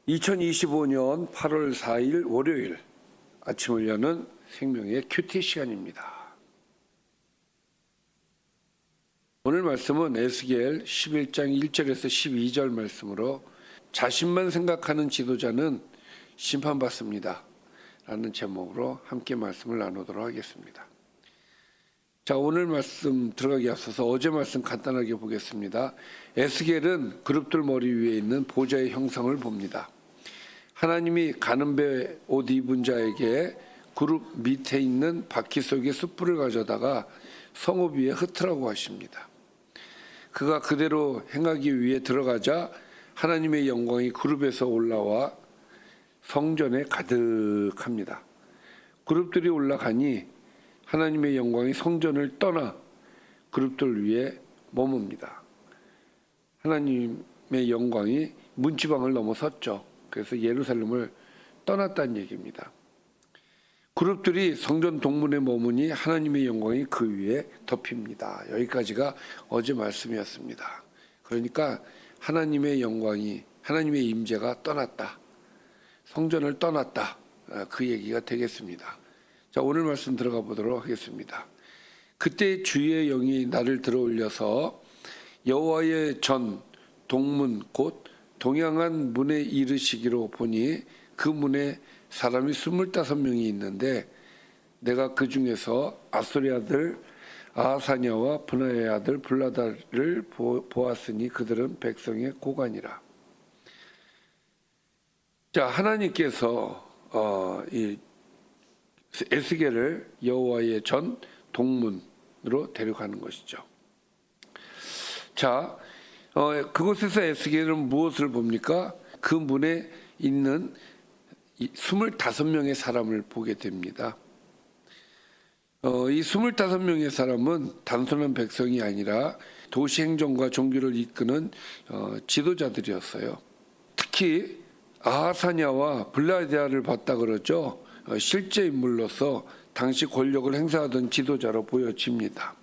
2025년 8월 4일 월요일 아침을 여는 생명의 큐티 시간입니다. 오늘 말씀은 에스겔 11장 1절에서 12절 말씀으로 자신만 생각하는 지도자는 심판받습니다 라는 제목으로 함께 말씀을 나누도록 하겠습니다. 자, 오늘 말씀 들어가기 앞서서 어제 말씀 간단하게 보겠습니다. 에스겔은 그룹들 머리 위에 있는 보좌의 형상을 봅니다. 하나님이 가는배 옷 입은 자에게 그룹 밑에 있는 바퀴 속에 숯불을 가져다가 성읍 위에 흩으라고 하십니다. 그가 그대로 행하기 위해 들어가자 하나님의 영광이 그룹에서 올라와 성전에 가득합니다. 그룹들이 올라가니 하나님의 영광이 성전을 떠나 그룹들 위에 머뭅니다. 하나님의 영광이 문지방을 넘어섰죠. 그래서 예루살렘을 떠났다는 얘기입니다. 그룹들이 성전 동문에 머무니 하나님의 영광이 그 위에 덮입니다. 여기까지가 어제 말씀이었습니다. 그러니까 하나님의 영광이, 하나님의 임재가 떠났다, 성전을 떠났다, 그 얘기가 되겠습니다. 자, 오늘 말씀 들어가 보도록 하겠습니다. 그때 주의 영이 나를 들어올려서 여호와의 전 동문 곧 동양한 문에 이르시기로 보니 그 문에 사람이 25명이 있는데 내가 그 중에서 아수리 아들 아하사냐와 분하의 아들 블라다를 보았으니 그들은 백성의 고관이라. 자, 하나님께서 이 에스겔을 여호와의 전 동문으로 데려가는 것이죠. 자, 그곳에서 에스겔은 무엇을 봅니까? 그 문에 있는 25명의 사람을 보게 됩니다. 이 25명의 사람은 단순한 백성이 아니라 도시 행정과 종교를 이끄는 지도자들이었어요. 특히 아하사냐와 블라디아를 봤다 그러죠. 실제 인물로서 당시 권력을 행사하던 지도자로 보여집니다.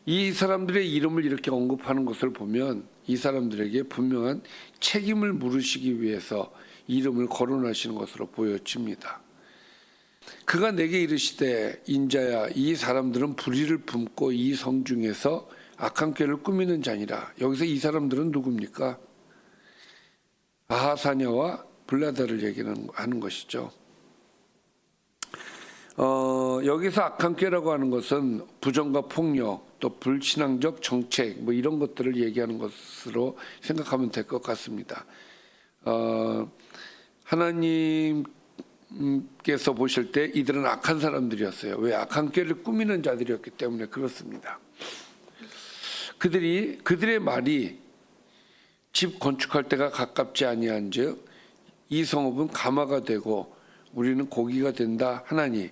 이 사람들의 이름을 이렇게 언급하는 것을 보면 이 사람들에게 분명한 책임을 물으시기 위해서 이름을 거론하시는 것으로 보여집니다. 그가 내게 이르시되 인자야, 이 사람들은 불의를 품고 이 성중에서 악한 꾀를 꾸미는 자니라. 여기서 이 사람들은 누굽니까? 아하사냐와 블라다를 얘기하는 것이죠. 여기서 악한 꾀라고 하는 것은 부정과 폭력, 또 불신앙적 정책, 뭐 이런 것들을 얘기하는 것으로 생각하면 될 것 같습니다. 하나님께서 보실 때 이들은 악한 사람들이었어요. 왜? 악한 꾀를 꾸미는 자들이었기 때문에 그렇습니다. 그들의 말이 집 건축할 때가 가깝지 아니한즉 이 성읍은 가마가 되고 우리는 고기가 된다 하나니.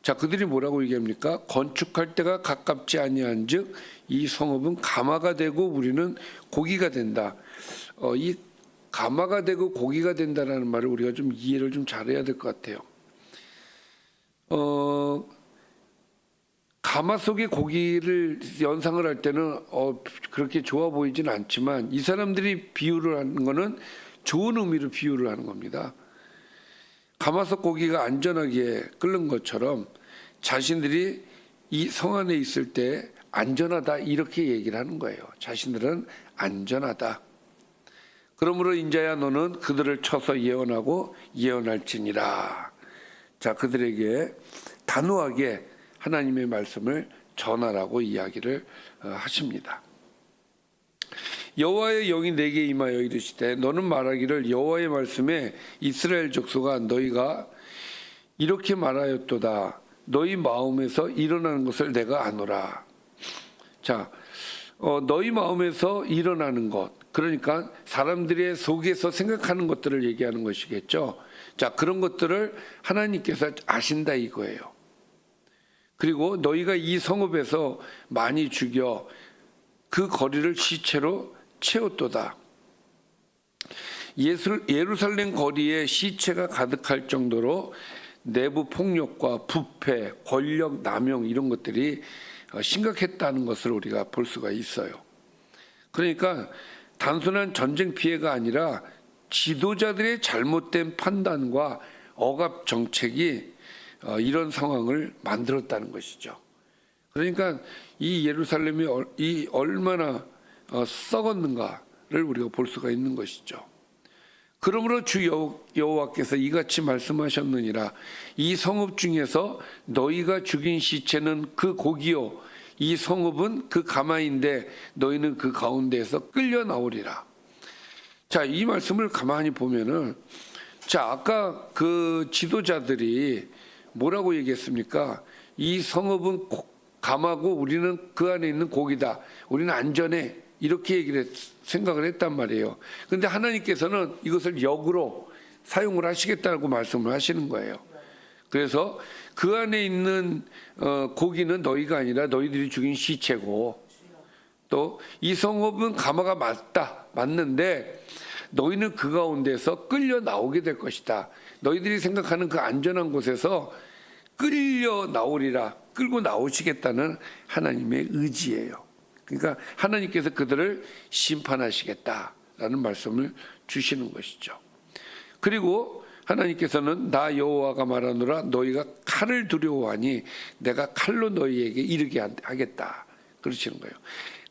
자, 그들이 뭐라고 얘기합니까? 건축할 때가 가깝지 아니한즉 이 성읍은 가마가 되고 우리는 고기가 된다. 이 가마가 되고 고기가 된다라는 말을 우리가 좀 이해를 좀 잘해야 될 것 같아요. 가마 속에 고기를 연상을 할 때는 그렇게 좋아 보이진 않지만 이 사람들이 비유를 하는 거는 좋은 의미로 비유를 하는 겁니다. 가마솥 고기가 안전하게 끓는 것처럼 자신들이 이 성 안에 있을 때 안전하다 이렇게 얘기를 하는 거예요. 자신들은 안전하다. 그러므로 인자야 너는 그들을 쳐서 예언하고 예언할지니라. 자, 그들에게 단호하게 하나님의 말씀을 전하라고 이야기를 하십니다. 여호와의 영이 내게 임하여 이르시되 너는 말하기를 여호와의 말씀에 이스라엘 족속아 너희가 이렇게 말하였도다. 너희 마음에서 일어나는 것을 내가 아노라. 자, 너희 마음에서 일어나는 것, 그러니까 사람들의 속에서 생각하는 것들을 얘기하는 것이겠죠. 자, 그런 것들을 하나님께서 아신다 이거예요. 그리고 너희가 이 성읍에서 많이 죽여 그 거리를 시체로 채웠도다. 예루살렘 거리에 시체가 가득할 정도로 내부 폭력과 부패, 권력 남용 이런 것들이 심각했다는 것을 우리가 볼 수가 있어요. 그러니까 단순한 전쟁 피해가 아니라 지도자들의 잘못된 판단과 억압 정책이 이런 상황을 만들었다는 것이죠. 그러니까 이 예루살렘이 얼마나 썩었는가를 우리가 볼 수가 있는 것이죠. 그러므로 주 여호와께서 이같이 말씀하셨느니라. 이 성읍 중에서 너희가 죽인 시체는 그 고기요, 이 성읍은 그 가마인데 너희는 그 가운데에서 끌려 나오리라. 자, 이 말씀을 가만히 보면은, 자, 아까 그 지도자들이 뭐라고 얘기했습니까? 이 성읍은 가마고 우리는 그 안에 있는 고기다. 우리는 안전해. 이렇게 생각을 했단 말이에요. 그런데 하나님께서는 이것을 역으로 사용을 하시겠다고 말씀을 하시는 거예요. 그래서 그 안에 있는 고기는 너희가 아니라 너희들이 죽인 시체고, 또 이 성읍은 가마가 맞는데 너희는 그 가운데서 끌려 나오게 될 것이다. 너희들이 생각하는 그 안전한 곳에서 끌려 나오리라. 끌고 나오시겠다는 하나님의 의지예요. 그러니까 하나님께서 그들을 심판하시겠다라는 말씀을 주시는 것이죠. 그리고 하나님께서는 나 여호와가 말하노라. 너희가 칼을 두려워하니 내가 칼로 너희에게 이르게 하겠다. 그러시는 거예요.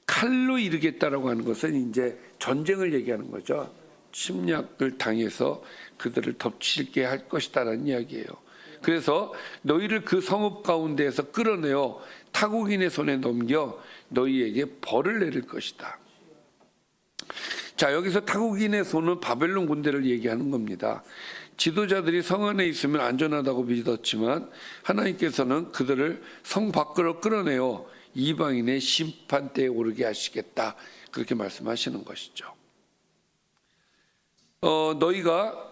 칼로 이르겠다라고 하는 것은 이제 전쟁을 얘기하는 거죠. 침략을 당해서 그들을 덮치게 할 것이다라는 이야기예요. 그래서 너희를 그 성읍 가운데에서 끌어내어 타국인의 손에 넘겨 너희에게 벌을 내릴 것이다. 자, 여기서 타국인의 손은 바벨론 군대를 얘기하는 겁니다. 지도자들이 성 안에 있으면 안전하다고 믿었지만 하나님께서는 그들을 성 밖으로 끌어내어 이방인의 심판대에 오르게 하시겠다. 그렇게 말씀하시는 것이죠. 너희가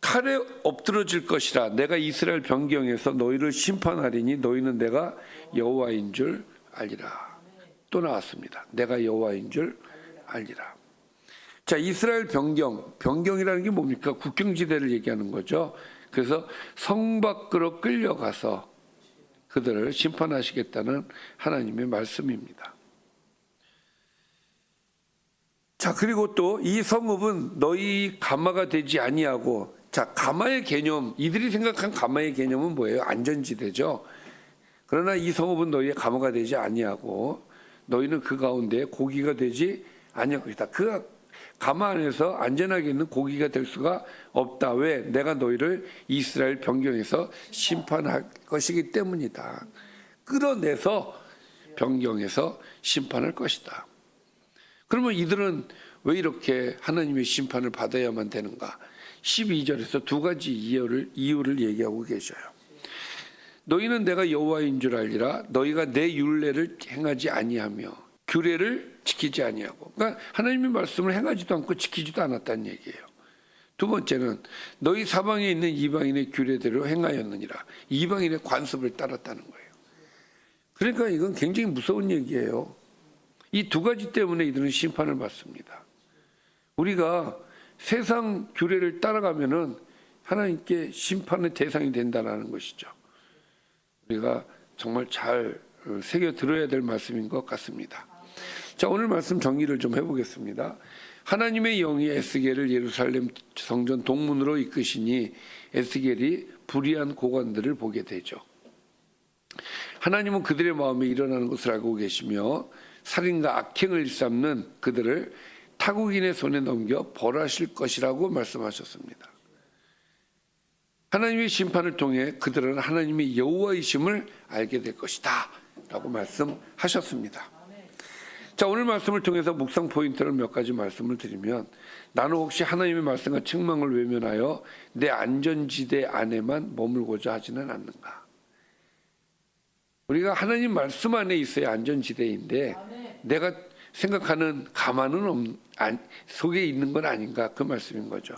칼에 엎드러질 것이라. 내가 이스라엘 변경에서 너희를 심판하리니 너희는 내가 여호와인 줄 알리라. 또 나왔습니다. 내가 여호와인 줄 알리라. 자, 이스라엘 변경이라는 게 뭡니까? 국경지대를 얘기하는 거죠. 그래서 성 밖으로 끌려가서 그들을 심판하시겠다는 하나님의 말씀입니다. 자, 그리고 또 이 성읍은 너희 가마가 되지 아니하고, 자, 가마의 개념, 이들이 생각한 가마의 개념은 뭐예요? 안전지대죠. 그러나 이 성읍은 너희의 가마가 되지 아니하고 너희는 그 가운데 고기가 되지 아니할 것이다. 그 가마 안에서 안전하게 있는 고기가 될 수가 없다. 왜? 내가 너희를 이스라엘 변경에서 심판할 것이기 때문이다. 끌어내서 변경해서 심판할 것이다. 그러면 이들은 왜 이렇게 하나님의 심판을 받아야만 되는가? 12절에서 두 가지 이유를 얘기하고 계셔요. 너희는 내가 여호와인 줄 알리라. 너희가 내 율례를 행하지 아니하며 규례를 지키지 아니하고. 그러니까 하나님의 말씀을 행하지도 않고 지키지도 않았다는 얘기예요. 두 번째는 너희 사방에 있는 이방인의 규례대로 행하였느니라. 이방인의 관습을 따랐다는 거예요. 그러니까 이건 굉장히 무서운 얘기예요. 이 두 가지 때문에 이들은 심판을 받습니다. 우리가 세상 규례를 따라가면은 하나님께 심판의 대상이 된다는 것이죠. 우리가 정말 잘 새겨 들어야 될 말씀인 것 같습니다. 자, 오늘 말씀 정리를 좀 해보겠습니다. 하나님의 영이 에스겔을 예루살렘 성전 동문으로 이끄시니 에스겔이 불의한 고관들을 보게 되죠. 하나님은 그들의 마음에 일어나는 것을 알고 계시며 살인과 악행을 일삼는 그들을 타국인의 손에 넘겨 벌하실 것이라고 말씀하셨습니다. 하나님의 심판을 통해 그들은 하나님의 여호와이심을 알게 될 것이다 라고 말씀하셨습니다. 자, 오늘 말씀을 통해서 묵상 포인트를 몇 가지 말씀을 드리면, 나는 혹시 하나님의 말씀과 책망을 외면하여 내 안전지대 안에만 머물고자 하지는 않는가? 우리가 하나님 말씀 안에 있어야 안전지대인데 내가 생각하는 가마는 속에 있는 건 아닌가, 그 말씀인 거죠.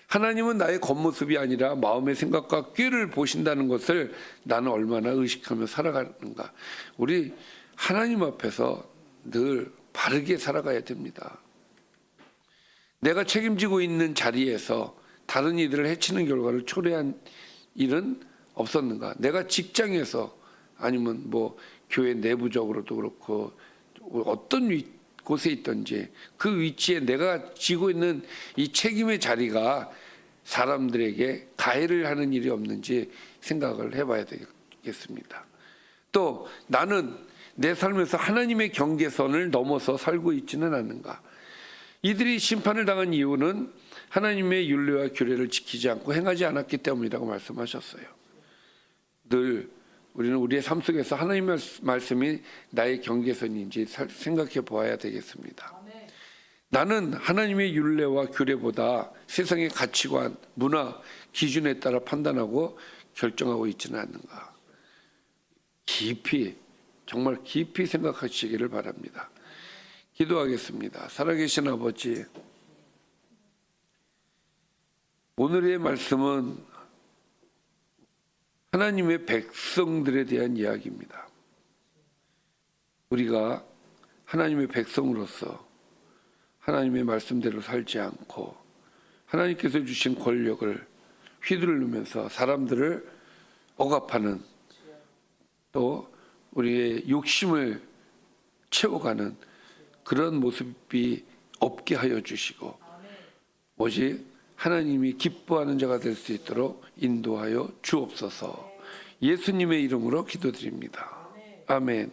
하나님은 나의 겉모습이 아니라 마음의 생각과 꾀를 보신다는 것을 나는 얼마나 의식하며 살아가는가. 우리 하나님 앞에서 늘 바르게 살아가야 됩니다. 내가 책임지고 있는 자리에서 다른 이들을 해치는 결과를 초래한 일은 없었는가? 내가 직장에서 아니면 뭐 교회 내부적으로도 그렇고 어떤 곳에 있든지 그 위치에 내가 지고 있는 이 책임의 자리가 사람들에게 가해를 하는 일이 없는지 생각을 해봐야 되겠습니다. 또 나는 내 삶에서 하나님의 경계선을 넘어서 살고 있지는 않는가. 이들이 심판을 당한 이유는 하나님의 율례와 규례를 지키지 않고 행하지 않았기 때문이라고 말씀하셨어요. 늘 우리는 우리의 삶 속에서 하나님의 말씀이 나의 경계선인지 생각해 보아야 되겠습니다. 나는 하나님의 율례와 규례보다 세상의 가치관, 문화, 기준에 따라 판단하고 결정하고 있지는 않는가. 깊이, 정말 깊이 생각하시기를 바랍니다. 기도하겠습니다. 살아계신 아버지, 오늘의 말씀은 하나님의 백성들에 대한 이야기입니다. 우리가 하나님의 백성으로서 하나님의 말씀대로 살지 않고 하나님께서 주신 권력을 휘두르면서 사람들을 억압하는, 또 우리의 욕심을 채워가는 그런 모습이 없게 하여 주시고 오직 하나님이 기뻐하는 자가 될 수 있도록 인도하여 주옵소서. 예수님의 이름으로 기도드립니다. 아멘.